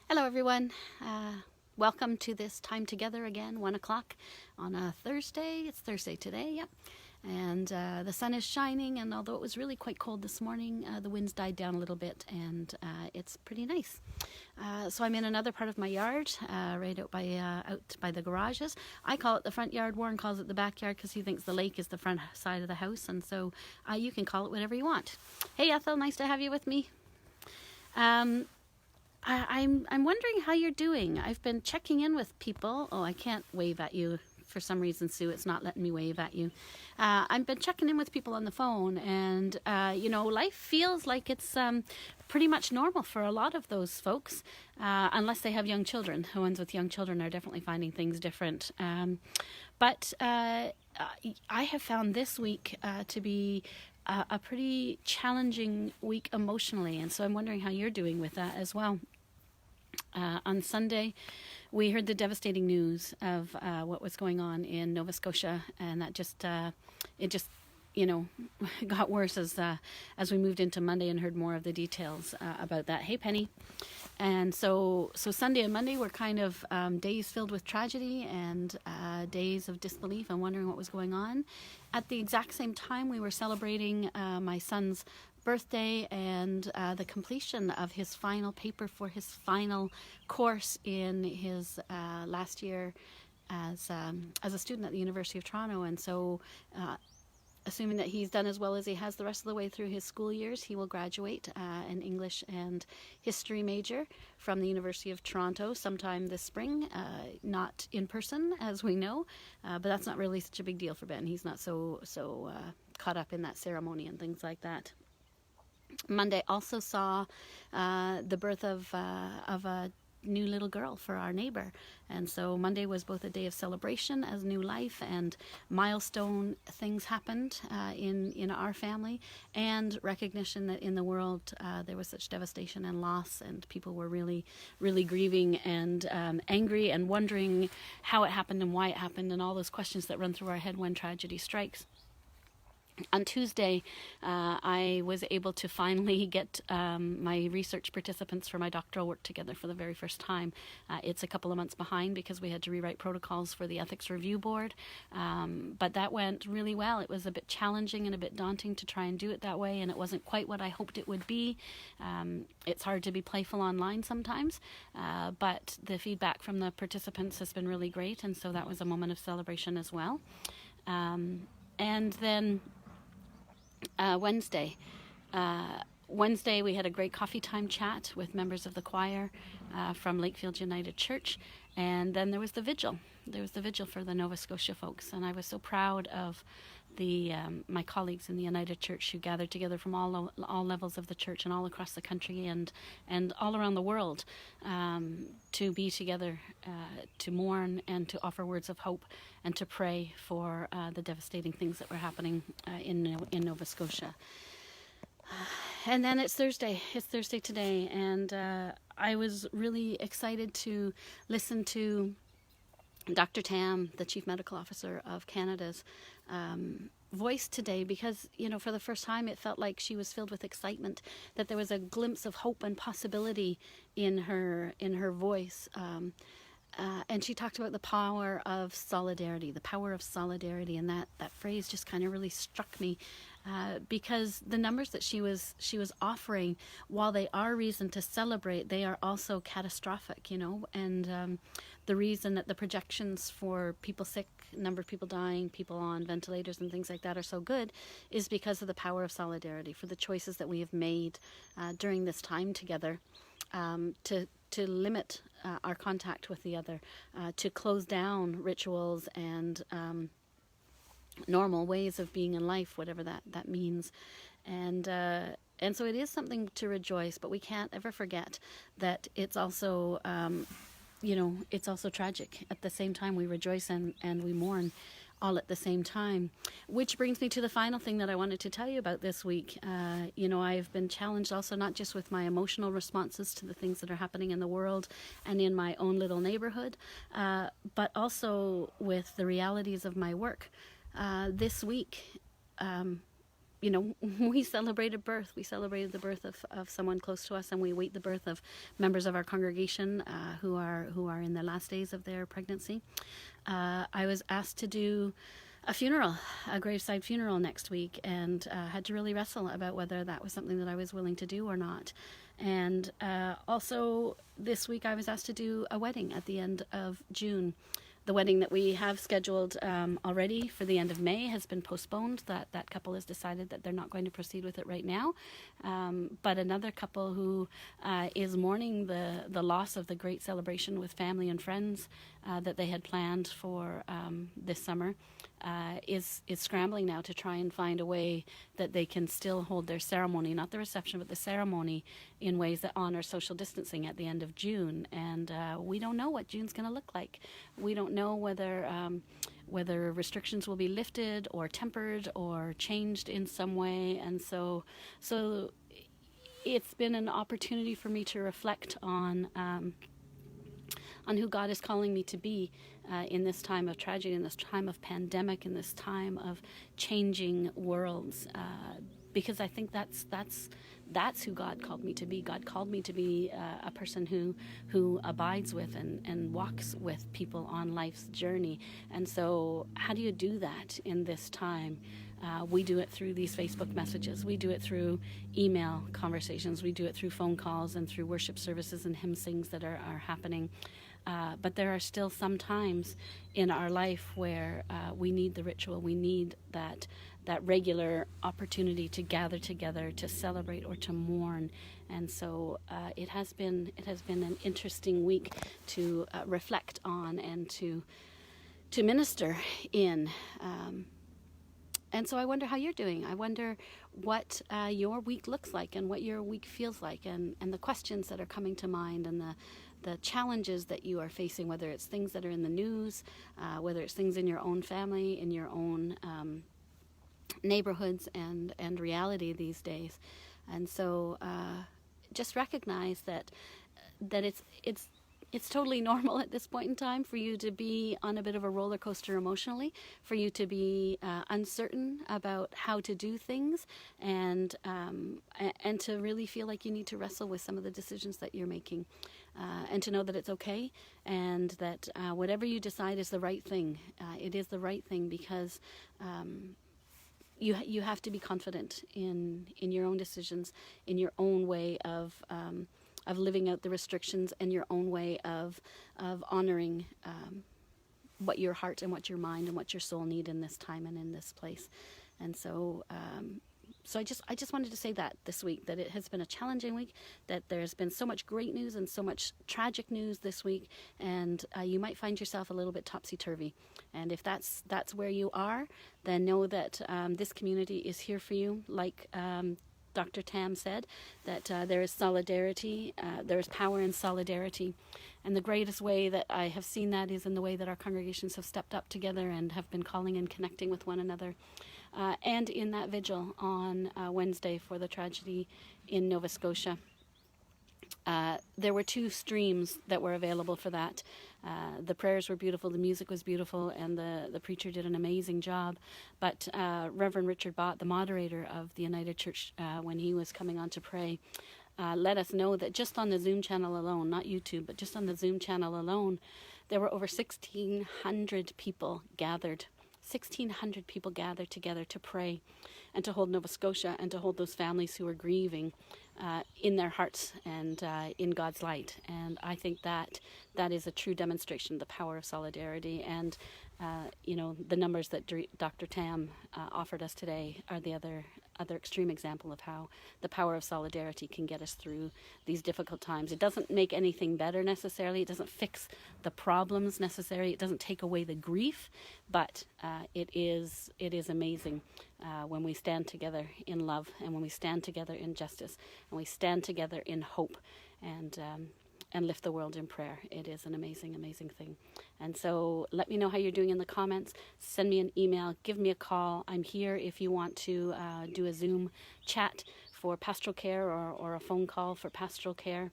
Hello everyone. Welcome to this time together again, 1 o'clock on a Thursday. It's Thursday today, yep. And the sun is shining, and although it was really quite cold this morning, the winds died down a little bit, and it's pretty nice. So I'm in another part of my yard, right out by the garages. I call it the front yard. Warren calls it the backyard because he thinks the lake is the front side of the house, and so you can call it whatever you want. Hey Ethel, nice to have you with me. I'm wondering how you're doing. I've been checking in with people. Oh, I can't wave at you for some reason, Sue. It's not letting me wave at you. I've been checking in with people on the phone, and life feels like it's pretty much normal for a lot of those folks, unless they have young children. The ones with young children are definitely finding things different. But I have found this week to be a pretty challenging week emotionally, and so I'm wondering how you're doing with that as well. On Sunday, we heard the devastating news of what was going on in Nova Scotia, and that it just got worse as we moved into Monday and heard more of the details about that. Hey, Penny. And so Sunday and Monday were kind of days filled with tragedy and days of disbelief and wondering what was going on. At the exact same time, we were celebrating my son's birthday and the completion of his final paper for his final course in his last year as a student at the University of Toronto. And so assuming that he's done as well as he has the rest of the way through his school years, he will graduate an English and history major from the University of Toronto sometime this spring, not in person, as we know, but that's not really such a big deal for Ben. He's not so caught up in that ceremony and things like that. Monday also saw the birth of a new little girl for our neighbor, and so Monday was both a day of celebration as new life and milestone things happened in our family, and recognition that in the world there was such devastation and loss, and people were really grieving and angry and wondering how it happened and why it happened and all those questions that run through our head when tragedy strikes. On Tuesday, I was able to finally get my research participants for my doctoral work together for the very first time. It's a couple of months behind because we had to rewrite protocols for the Ethics Review Board, but that went really well. It was a bit challenging and a bit daunting to try and do it that way, and it wasn't quite what I hoped it would be. It's hard to be playful online sometimes, but the feedback from the participants has been really great, and so that was a moment of celebration as well. And then Wednesday we had a great coffee time chat with members of the choir from Lakefield United Church, and then there was the vigil. There was the vigil for the Nova Scotia folks, and I was so proud of my colleagues in the United Church who gathered together from all levels of the church and all across the country and all around the world to be together, to mourn and to offer words of hope and to pray for the devastating things that were happening in Nova Scotia. And then it's Thursday. It's Thursday today, and I was really excited to listen to Dr. Tam, the Chief Medical Officer of Canada's voice today, because for the first time it felt like she was filled with excitement, that there was a glimpse of hope and possibility in her voice, and she talked about the power of solidarity, and that phrase just kind of really struck me, because the numbers that she was offering, while they are reason to celebrate, they are also catastrophic, and the reason that the projections for people sick, number of people dying, people on ventilators and things like that are so good is because of the power of solidarity, for the choices that we have made during this time together to limit our contact with the other, to close down rituals and normal ways of being in life, whatever that means. And so it is something to rejoice, but we can't ever forget that it's also it's also tragic. At the same time, we rejoice and we mourn all at the same time. Which brings me to the final thing that I wanted to tell you about this week. I've been challenged also not just with my emotional responses to the things that are happening in the world and in my own little neighborhood, but also with the realities of my work. This week, we celebrated birth. We celebrated the birth of someone close to us, and we await the birth of members of our congregation who are in the last days of their pregnancy. I was asked to do a funeral, a graveside funeral next week, and had to really wrestle about whether that was something that I was willing to do or not. And also this week I was asked to do a wedding at the end of June. The wedding that we have scheduled already for the end of May has been postponed. That couple has decided that they're not going to proceed with it right now. But another couple who is mourning the loss of the great celebration with family and friends that they had planned for this summer is scrambling now to try and find a way that they can still hold their ceremony, not the reception, but the ceremony, in ways that honor social distancing at the end of June. And we don't know what June's going to look like. We don't know whether restrictions will be lifted or tempered or changed in some way. And so it's been an opportunity for me to reflect on who God is calling me to be in this time of tragedy, in this time of pandemic, in this time of changing worlds. Because I think that's who God called me to be. God called me to be a person who abides with and walks with people on life's journey. And so how do you do that in this time? We do it through these Facebook messages. We do it through email conversations. We do it through phone calls and through worship services and hymn sings that are happening. But there are still some times in our life where we need the ritual. We need that regular opportunity to gather together, to celebrate or to mourn. And so it has been an interesting week to reflect on and to minister in. And so I wonder how you're doing. I wonder what your week looks like and what your week feels like, and the questions that are coming to mind, and the challenges that you are facing, whether it's things that are in the news, whether it's things in your own family, in your own neighborhoods and reality these days. And so just recognize that it's totally normal at this point in time for you to be on a bit of a roller coaster emotionally, for you to be uncertain about how to do things, and to really feel like you need to wrestle with some of the decisions that you're making, and to know that it's okay, and that whatever you decide is the right thing. It is the right thing, because you have to be confident in your own decisions, in your own way of living out the restrictions, and your own way of honoring what your heart and what your mind and what your soul need in this time and in this place. And so I just wanted to say that this week, that it has been a challenging week, that there's been so much great news and so much tragic news this week, and you might find yourself a little bit topsy-turvy. And if that's where you are, then know that this community is here for you. Like Dr. Tam said, that there is solidarity, there is power in solidarity. And the greatest way that I have seen that is in the way that our congregations have stepped up together and have been calling and connecting with one another. And in that vigil on Wednesday for the tragedy in Nova Scotia, there were 2 streams that were available for that. The prayers were beautiful, the music was beautiful, and the preacher did an amazing job. But Reverend Richard Bott, the moderator of the United Church, when he was coming on to pray, let us know that just on the Zoom channel alone, not YouTube, but just on the Zoom channel alone, there were over 1,600 people gathered. 1,600 people gathered together to pray and to hold Nova Scotia and to hold those families who are grieving in their hearts and in God's light. And I think that is a true demonstration of the power of solidarity. And the numbers that Dr. Tam offered us today are the other extreme example of how the power of solidarity can get us through these difficult times. It doesn't make anything better necessarily. It doesn't fix the problems necessarily. It doesn't take away the grief, but it is amazing when we stand together in love, and when we stand together in justice, and we stand together in hope, and lift the world in prayer. It is an amazing, amazing thing. And so let me know how you're doing in the comments. Send me an email. Give me a call. I'm here if you want to do a Zoom chat for pastoral care, or a phone call for pastoral care.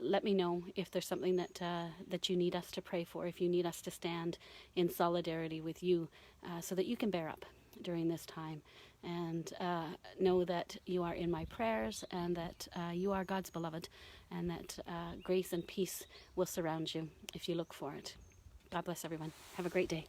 Let me know if there's something that you need us to pray for, if you need us to stand in solidarity with you, so that you can bear up. during this time. And know that you are in my prayers, and that you are God's beloved, and that grace and peace will surround you if you look for it. God bless everyone. Have a great day.